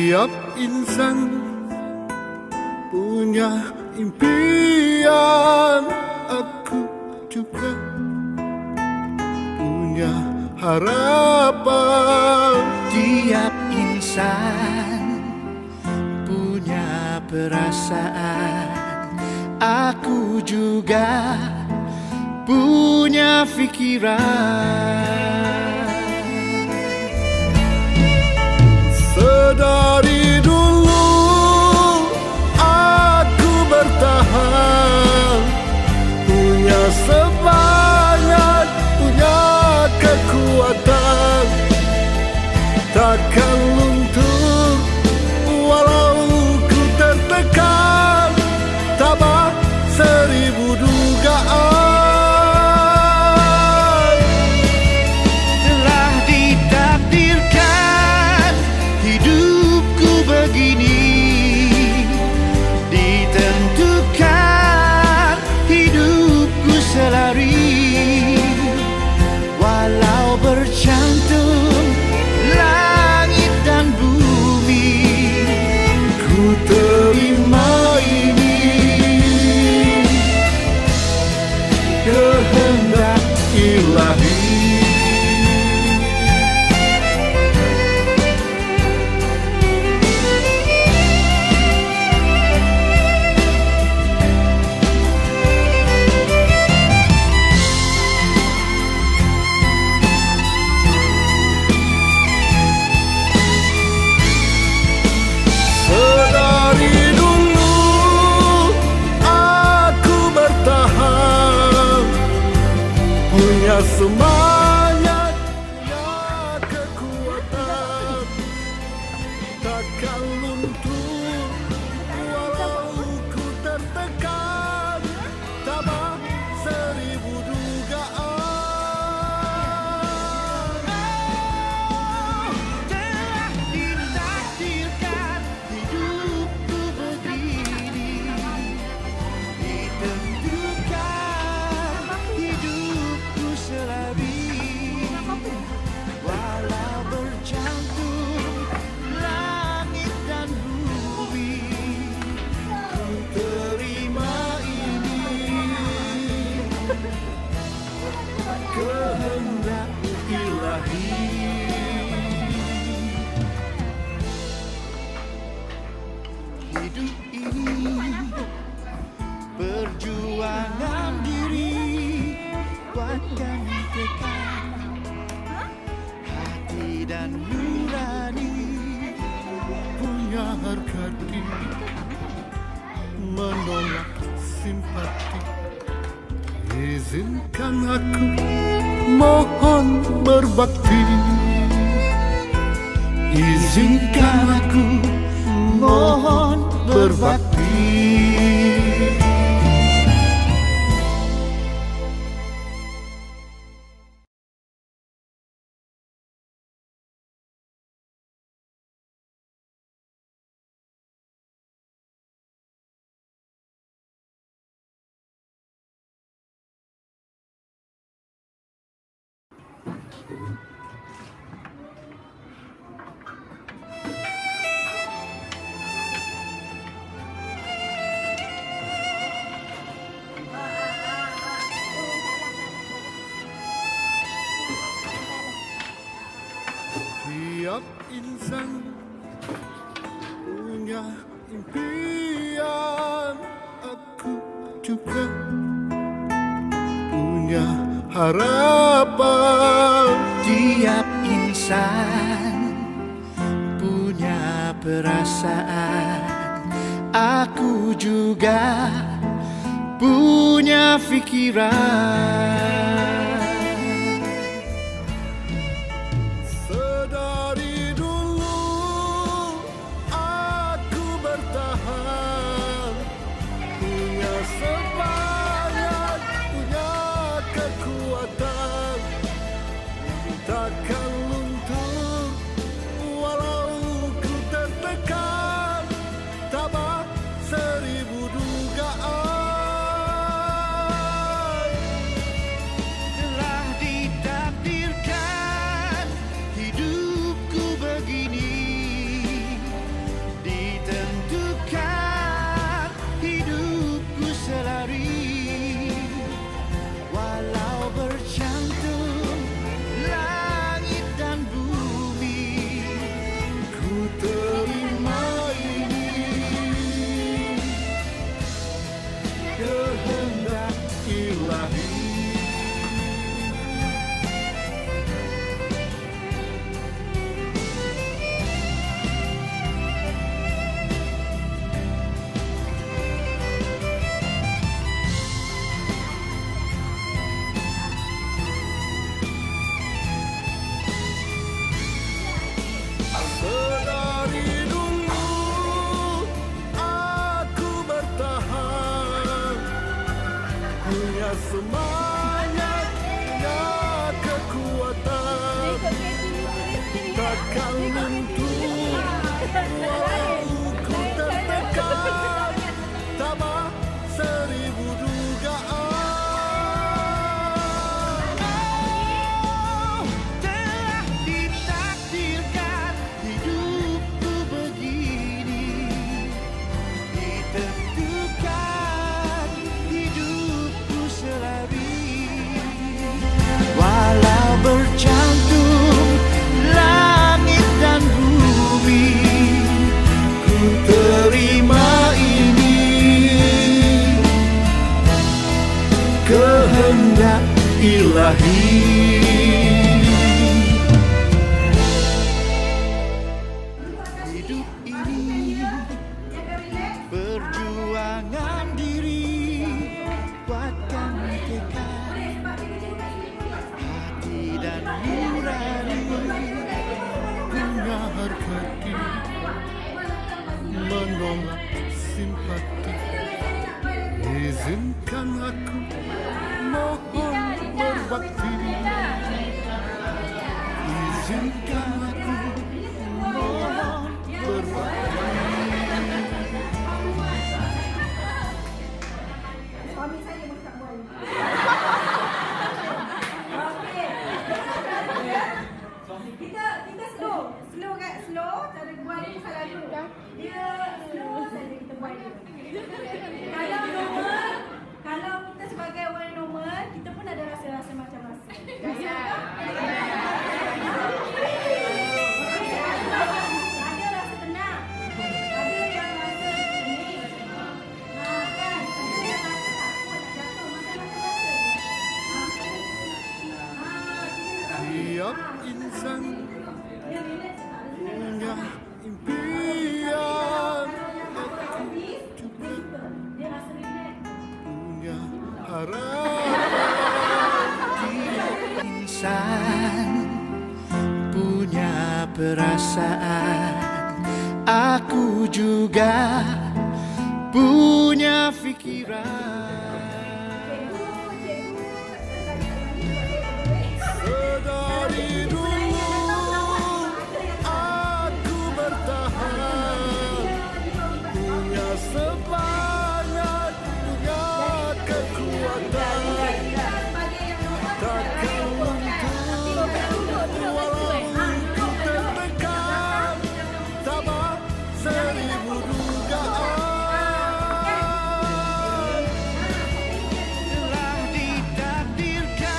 Tiap insan punya impian, aku juga punya harapan. Tiap insan punya perasaan, aku juga punya pikiran. Sedari dulu aku bertahan, punya semangat, punya kekuatan, takkan luntur walau ku tertekan, tabah seribu dugaan. Telah ditakdirkan hidupku begini, ditentukan hidupku selari, walau bercantum langit dan bumi, Ku terima ini, kehendak ilahi. Sedari dulu aku bertahan, punya semangat, punya kekuatan, takkan luntur walau ku tertekan, tabah seribu dugaan. telah ditakdirkan hidupku begini, ditentukan hidupku selari, walau bercantum langit dan bumi, Ku terima ini, kehendak ilahi. hidup ini perjuangan diri, kuatkan tekad hati dan nurani. Punya harga diri, menolak simpati. Izinkan aku mohon berbakti, Izinkan aku mohon berbakti. Tiap insan punya impian, aku juga punya harapan. Tiap insan punya perasaan, aku juga punya pikiran. Sedari dulu aku bertahan, punya semangat, punya kekuatan, takkan luntur walau ku tertekan, tabah seribu dugaan. Sedari dulu aku bertahan, punya semangat, punya kekuatan, takkan luntur walau ku tertekan, tabah seribu dugaan. Oh, telah ditakdirkan hidupku begini, ditentukan hidupku selari, walau bercantum langit dan bumi, ku terima ini kehendak ilahi. Hidup ini perjuangan diri, kuatkan tekad hati dan nurani, Punya harga diri, menolak simpati. Izinkan aku mohon berbakti. Izinkan aku mohon berbakti. Suami saya masak buaya. Okey. Kita slow kan? Slow cara buat ni selalu. Dia slow saja kita buat dia. Kalau kita sebagai orang normal, kita pun ada rasa-rasa macam rasa. Ada rasa tenang. Ada yang rasa ini. Kan? Ada yang rasa takut nak jatuh. Macam-macam rasa. Tiap insan Dia relax tak? punya impian, Dia rasa relax. punya harapan. tiap insan punya perasaan, aku juga punya pikiran. Sedari dulu aku bertahan, punya semangat, punya kekuatan, takkan luntur walau ku tertekan, tabah seribu dugaan. Telah ditakdirkan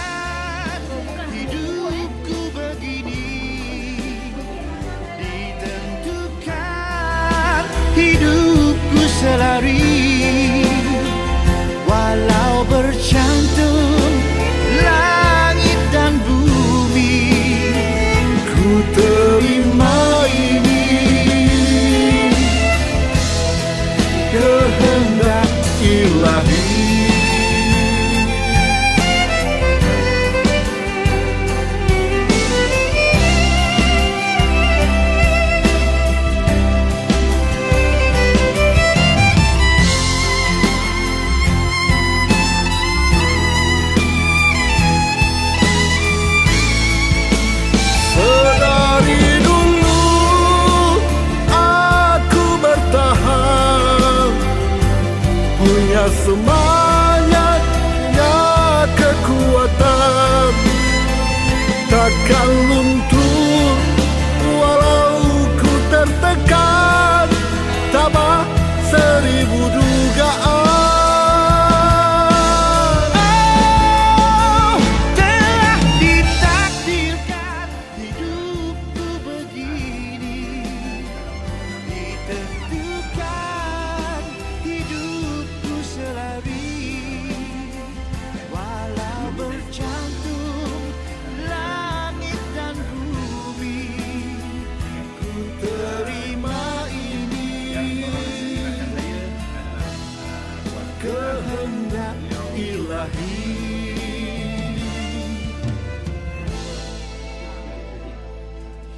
hidupku begini, ditentukan hidupku selari, walau bercantum langit dan bumi, ku terima ini kehendak ilahi.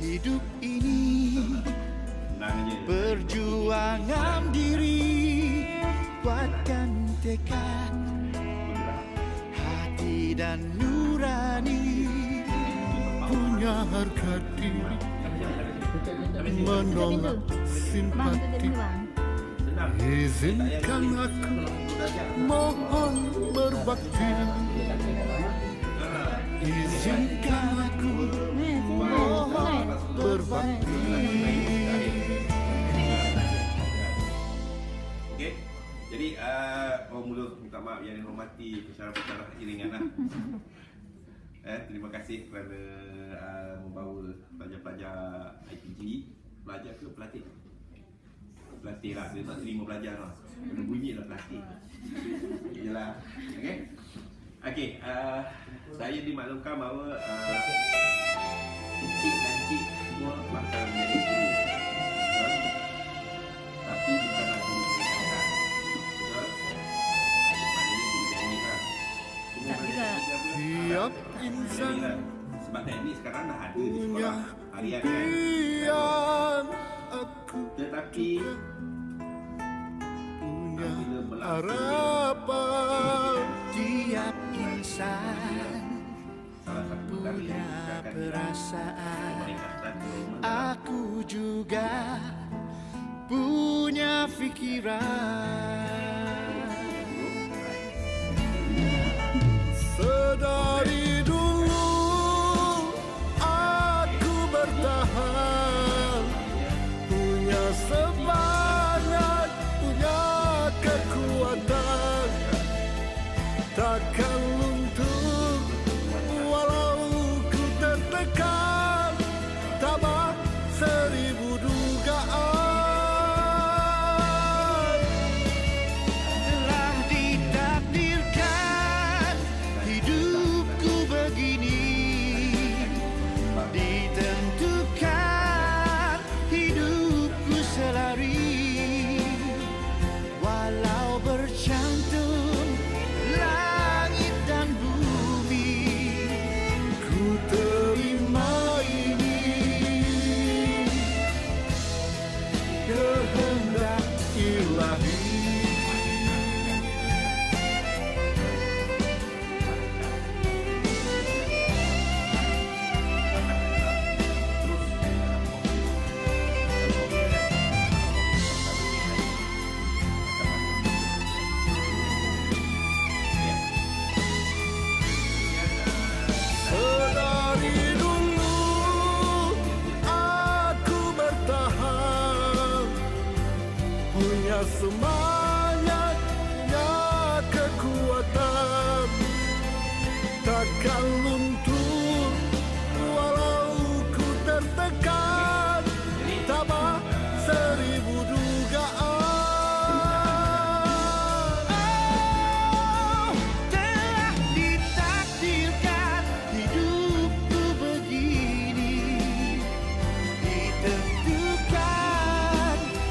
Hidup ini perjuangan diri, kuatkan tekad, hati dan nurani, Punya harga diri, menolak simpati. Izinkan aku mohon berbakti. Izinkan aku mohon berbakti. Okey. Jadi orang mula minta maaf yang dihormati pensyarah-pensyarah iringan lah. Terima kasih kerana membawa pelajar-pelajar IPG. Pelajar ke pelatih? Pelatih lah, dia tak terima pelajar lah. Kena bunyi lah pelatih. Yalah. Okey. Okey, saya dimaklumkan bahawa Encik dan Cik semua bakal menjadi guru. Betul? Tapi bukanlah guru pendidikan. Betul? Maknanya guru teknik lah. Semua belajar teknik Tiap insan lah. Sebab teknik sekarang dah ada di punya sekolah harian kan. impian. Aku Tetapi punya bila berlaku harapan. tiap insan salah satu kali punya yang dikatakan perasaan. peringatan Aku juga punya pikiran. Sedari dulu aku bertahan, punya semangat, punya kekuatan, takkan luntur walau ku tertekan, tabah seribu dugaan. Telah ditakdirkan hidupku begini, ditentukan hidupku selari, walau bercantum langit dan bumi, Ku terima ini, kehendak ilahi. Sedari dulu aku bertahan, punya semangat, punya kekuatan, takkan luntur walau ku tertekan, tabah seribu dugaan. oh, telah ditakdirkan hidupku begini, ditentukan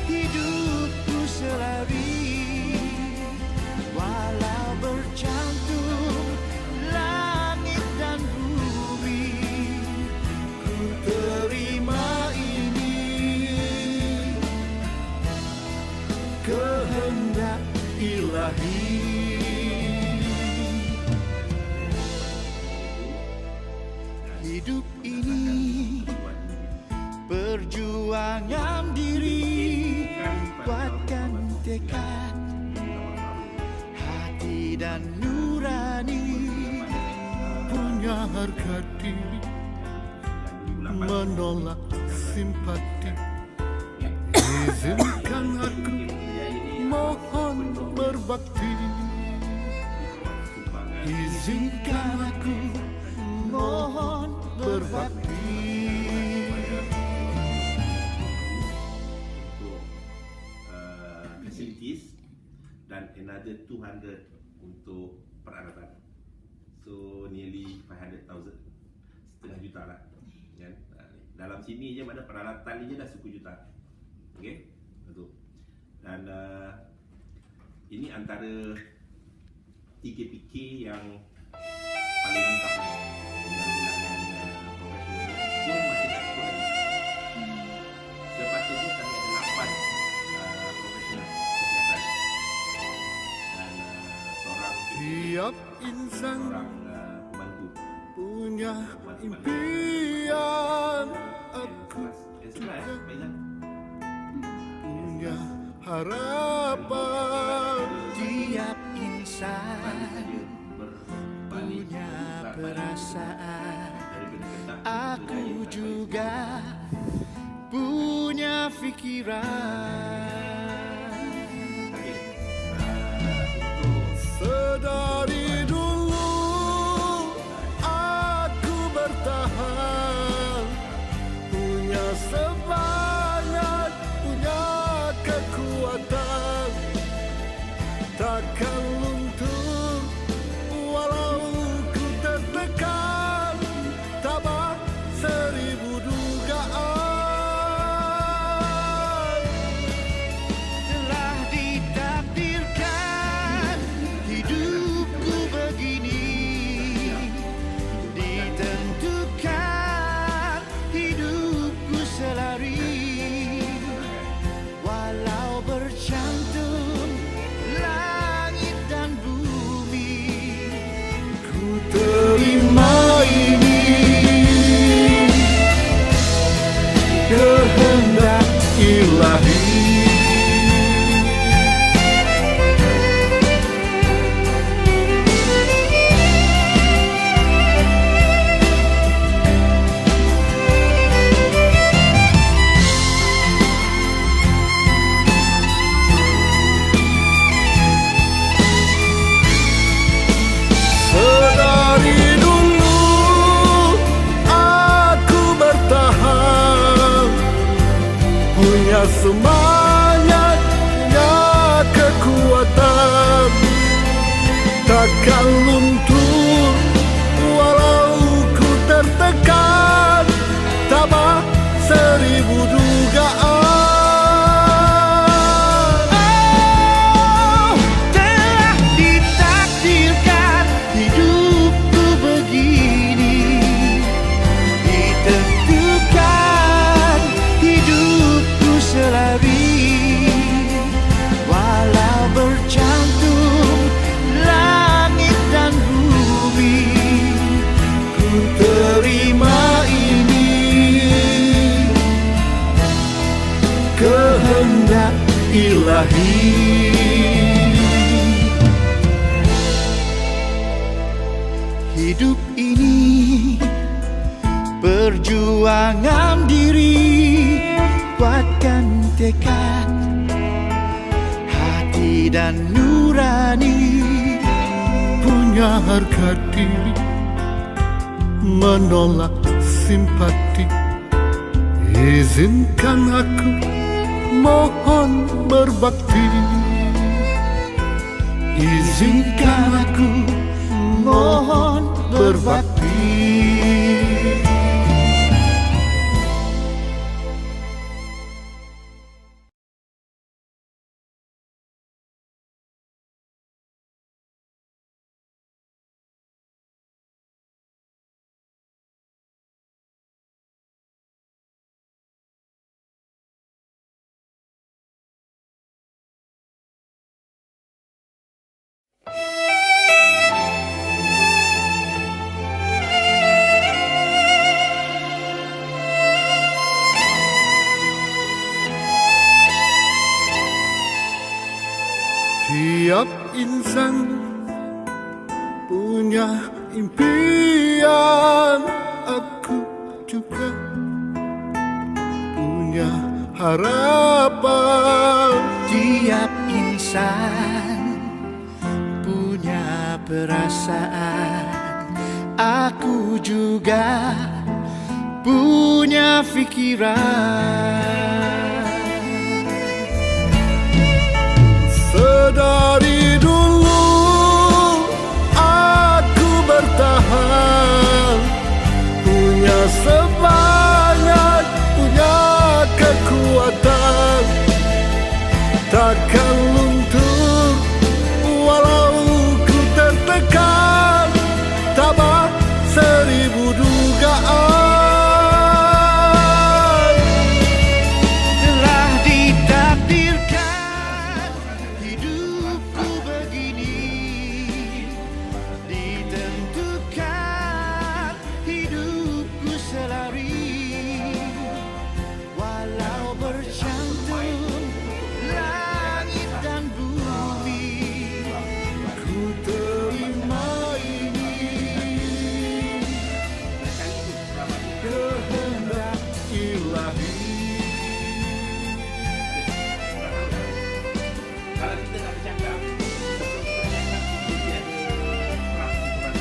hidupku selari, walau bercantum langit dan bumi, Ku terima ini, kehendak ilahi. hidup ini perjuangan diri, kuatkan tekad, hati dan nurani, Punya harga diri, menolak simpati. Izinkan aku mohon berbakti. izinkan aku mohon berbakti. untuk facilities dan another 200 untuk peralatan. So nearly 500,000, setengah juta lah kan? Dalam sini je mana peralatan ni je dah 10 juta. Okey, betul. Dan ini antara 3 PK yang paling lengkap ni. Dengan bilangan profesional pun masih tak cukup lagi. insan pembantu. punya impian, aku Sebelah baiklah. punya harapan. Tiap insan Berbalik punya perasaan, daripada ketak aku juga punya pikiran. Sedari dulu aku bertahan, punya semangat, punya kekuatan, takkan luntur walau ku tertekan, tabah seribu dugaan. Telah ditakdirkan hidupku begini, ditentukan hidupku selari, walau bercantum langit dan bumi, Ku terima ini, kehendak ilahi. Sedari dulu aku bertahan, punya semangat, punya kekuatan, takkan luntur walau ku tertekan, tabah seribu dugaan. oh, telah ditakdirkan hidupku begini, ditentukan hidupku selari, walau bercantum langit dan bumi, Ku terima ini, kehendak ilahi. hidup ini perjuangan diri, kuatkan tekad hati dan nurani, Punya harga diri, menolak simpati. Izinkan aku mohon berbakti. izinkan aku mohon berbakti. Tiap insan punya impian, aku juga punya harapan. Tiap insan punya perasaan, aku juga punya pikiran. Sedari dulu aku bertahan, punya semangat, punya kekuatan, takkan luntur walau ku tertekan, tabah seribu dugaan. Telah ditakdirkan hidupku begini, Kalau kita nak bercakap, sebelum kita bercakap, mesti ada perang ukuran.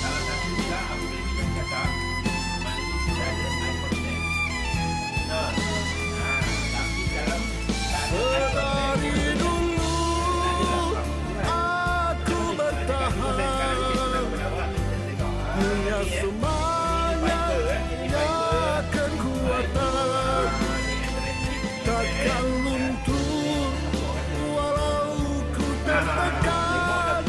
Salah satu juga, apabila kita bercakap, maknanya kita ada eye contact. Tapi kalau tak ada eye contact, Dari dulu aku bertahan, punya semangat, kekuatan, takkan luntur walau ku tertekan,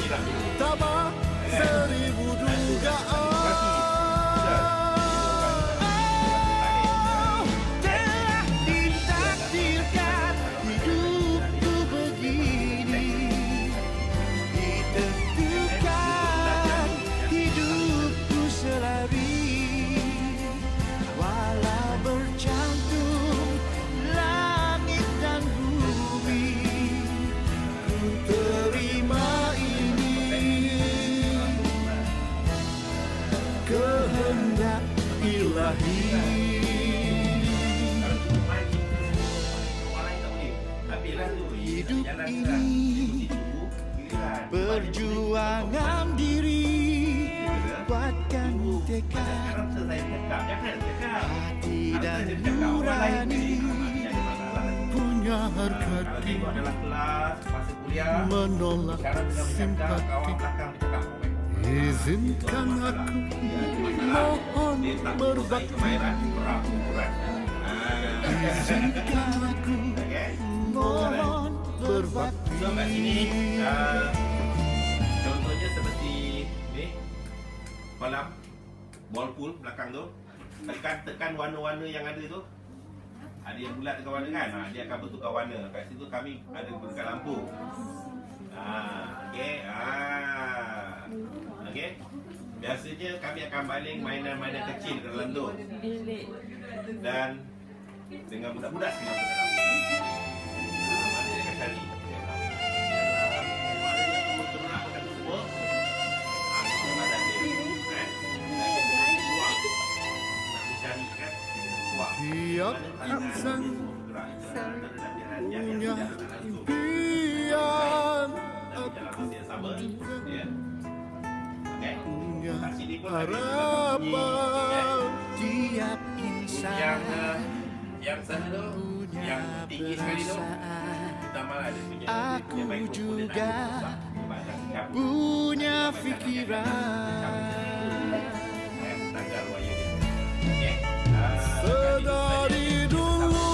tabah seribu dugaan. Telah ditakdirkan hidupku begini, ditentukan hidupku selari, walau bercantum langit dan bumi, ku terima ini, kehendak ilahi. Hidup ini perjuangan diri, kuatkan tekad, hati dan nurani, Punya harga diri, menolak simpati. Izinkan aku mohon berbakti, izinkan aku mohon berbakti. So kat sini contohnya seperti ni kolam ball pool belakang tu, tekan warna-warna yang ada tu, ada yang bulat tekan warna kan, dia akan bertukar warna. Kat situ kami ada gunakan lampu. Okey. Biasanya kami akan baling mainan-mainan kecil ke dalam tu, dan dengan budak-budak sekali masuk dalam. Mana dia akan cari? Mana yang bergerak makan semua? Badan dia. Kuat. Nak dicari kan? Kuat. Tiap insan punya impian, punya harapan. tiap insan yang sana tu, yang punya tinggi sekali tu, perasaan, kita malah ada punya. aku juga punya punya fikiran. Sedari dulu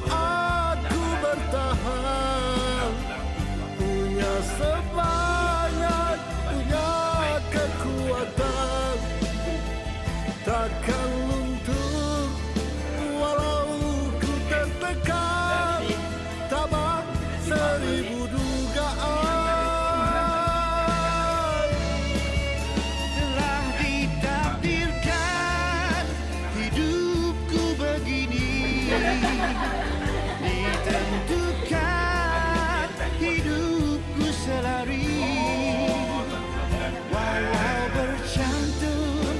aku bertahan, punya semangat, punya kekuatan, takkan luntur walau ku tertekan, tabah seribu dugaan. Telah ditakdirkan hidupku begini, ditentukan hidupku selari, walau bercantum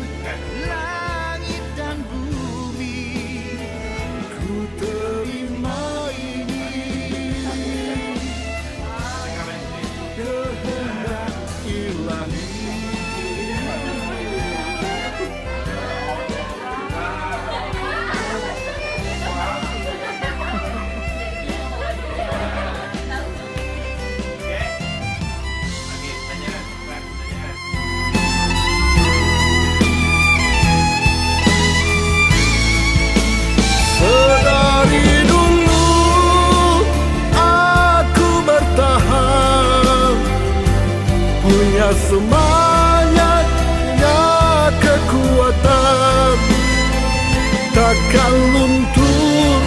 langit dan bumi, Ku terima ini, kehendak ilahi. Sedari dulu aku bertahan, punya semangat, punya kekuatan, takkan luntur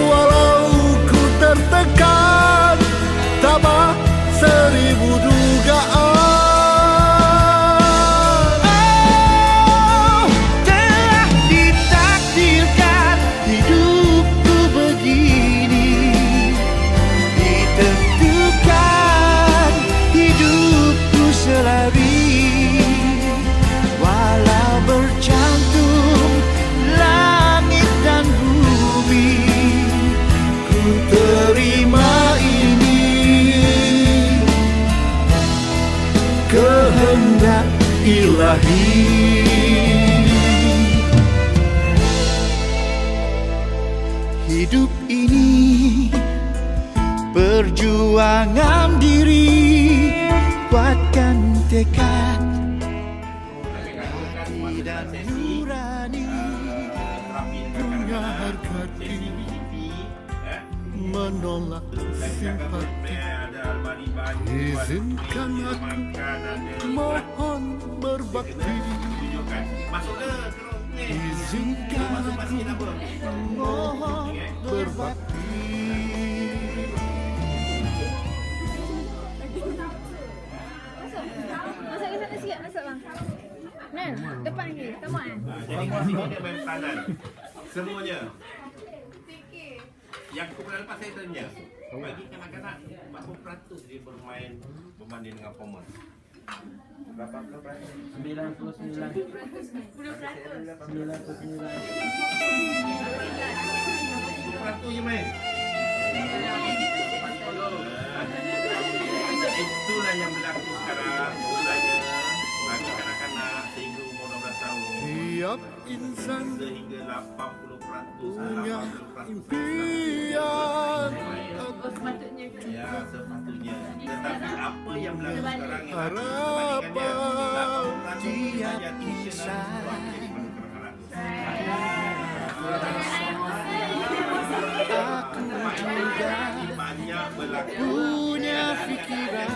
walau ku tertekan, tabah seribu dugaan. telah ditakdirkan hidupku begini, ditentukan hidupku selari, walau perjuangan diri, kuatkan tekad dan nurani, punya harga diri, menolak simpati. Izinkan aku mohon berbakti. Izinkan aku mohon berbakti. Masuk ke sana sikit, masuk bang. Nah, depan lagi, come on. Jadi kat sini dia main peranan. Semuanya. Yang kemudian lepas saya tanya, bagi kanak-kanak berapa peratus dia bermain berbanding dengan perempuan? Berapa peratus? 99. 10% je main. Itulah yang berlaku sekarang mulanya bagi kanak-kanak sehingga umur 12 tahun Tiap insan sehingga 80%, punya 80%. impian. Ya, sepatutnya. Tetapi apa yang berlaku sekarang ini Harapan tiap insan aku juga banyak berlaku punya pikiran.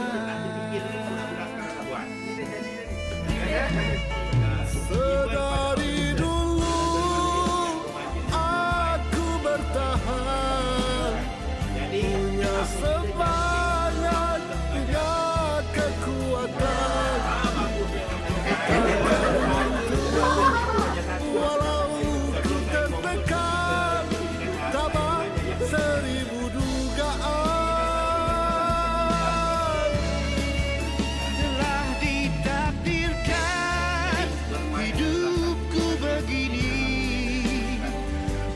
Sedari dulu aku bertahan, punya semangat, punya kekuatan. Walau ku tertekan, tabah 1000 dugaan. Telah ditakdirkan hidupku begini,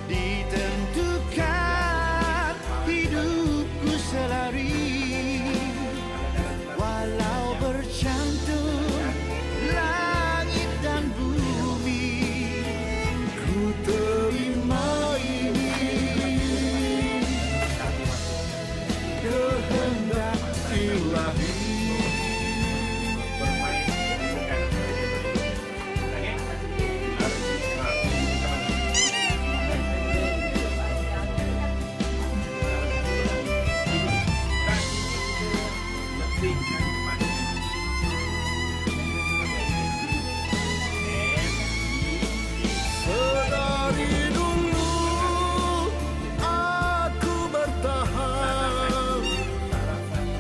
ditentukan hidupku selari, walau bercantum langit dan bumi, Ku terima ini, kehendak ilahi. Sedari dulu aku bertahan,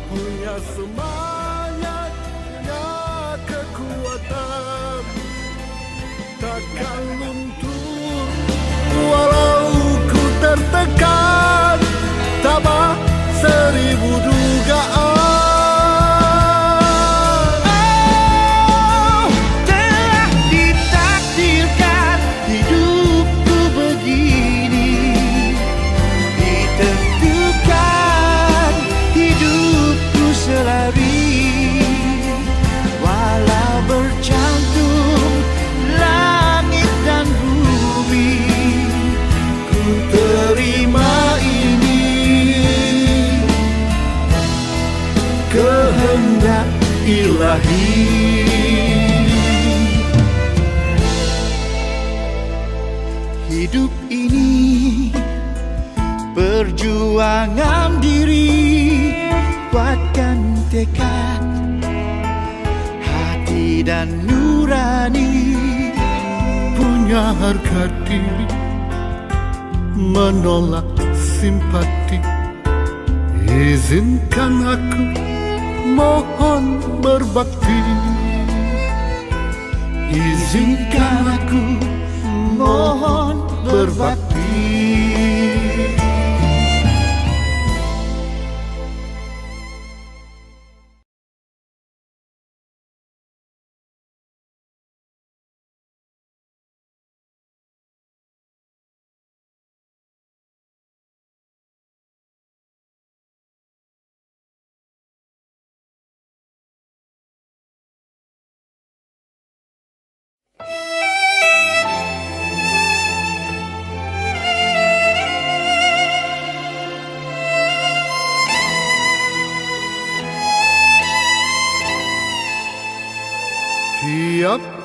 punya semangat, punya kekuatan. Takkan luntur walau ku tertekan, tabah 1000 dugaan. oh, telah ditakdirkan hidupku begini, ditentukan hidupku selari, walau bercantum langit dan bumi, ku terima ini, kehendak ilahi. Hidup ini perjuangan diri, kuatkan tekad hati dan nurani, Punya harga diri, menolak simpati. Izinkan aku mohon berbakti. izinkan aku mohon berbakti.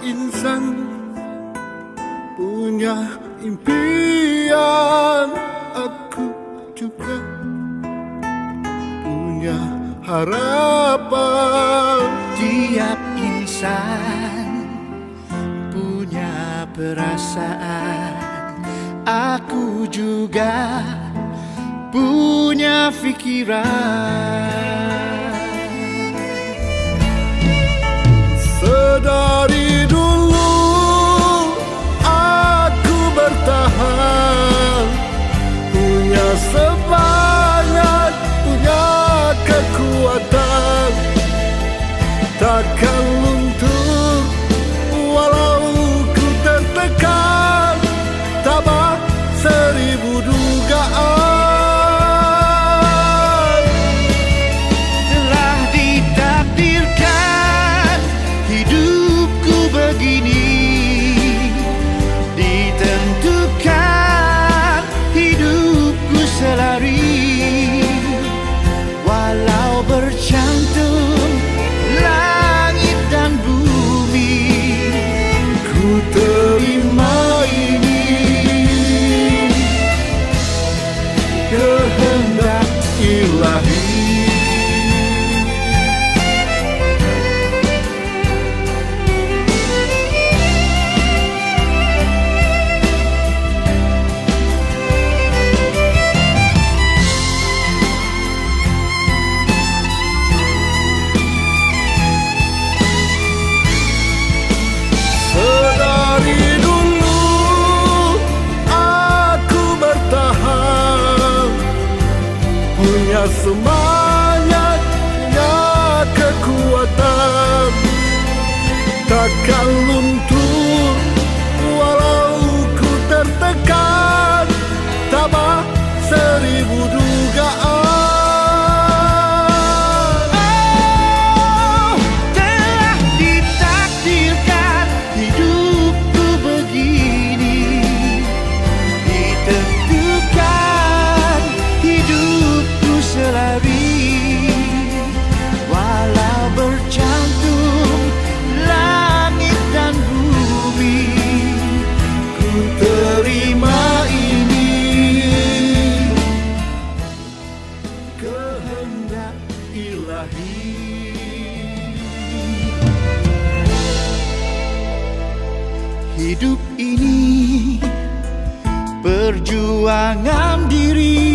insan punya impian, aku juga punya harapan. Tiap insan punya perasaan, aku juga punya pikiran. Sedari dulu aku bertahan, punya semangat, punya kekuatan, takkan luntur walau ku tertekan, tabah 1000 dugaan. Telah ditakdirkan hidupku begini, ditentukan hidupku selari, walau bercantum langit dan bumi, ku terima ini kehendak ilahi. Sedari dulu aku bertahan, punya semangat, punya kekuatan, takkan luntur walau ku tertekan, tabah 1000 dugaan. Oh, telah ditakdirkan hidupku begini, ditentukan hidupku selari, walau bercantum langit dan bumi, ku terima ini kehendak ilahi. Hidup ini perjuangan diri,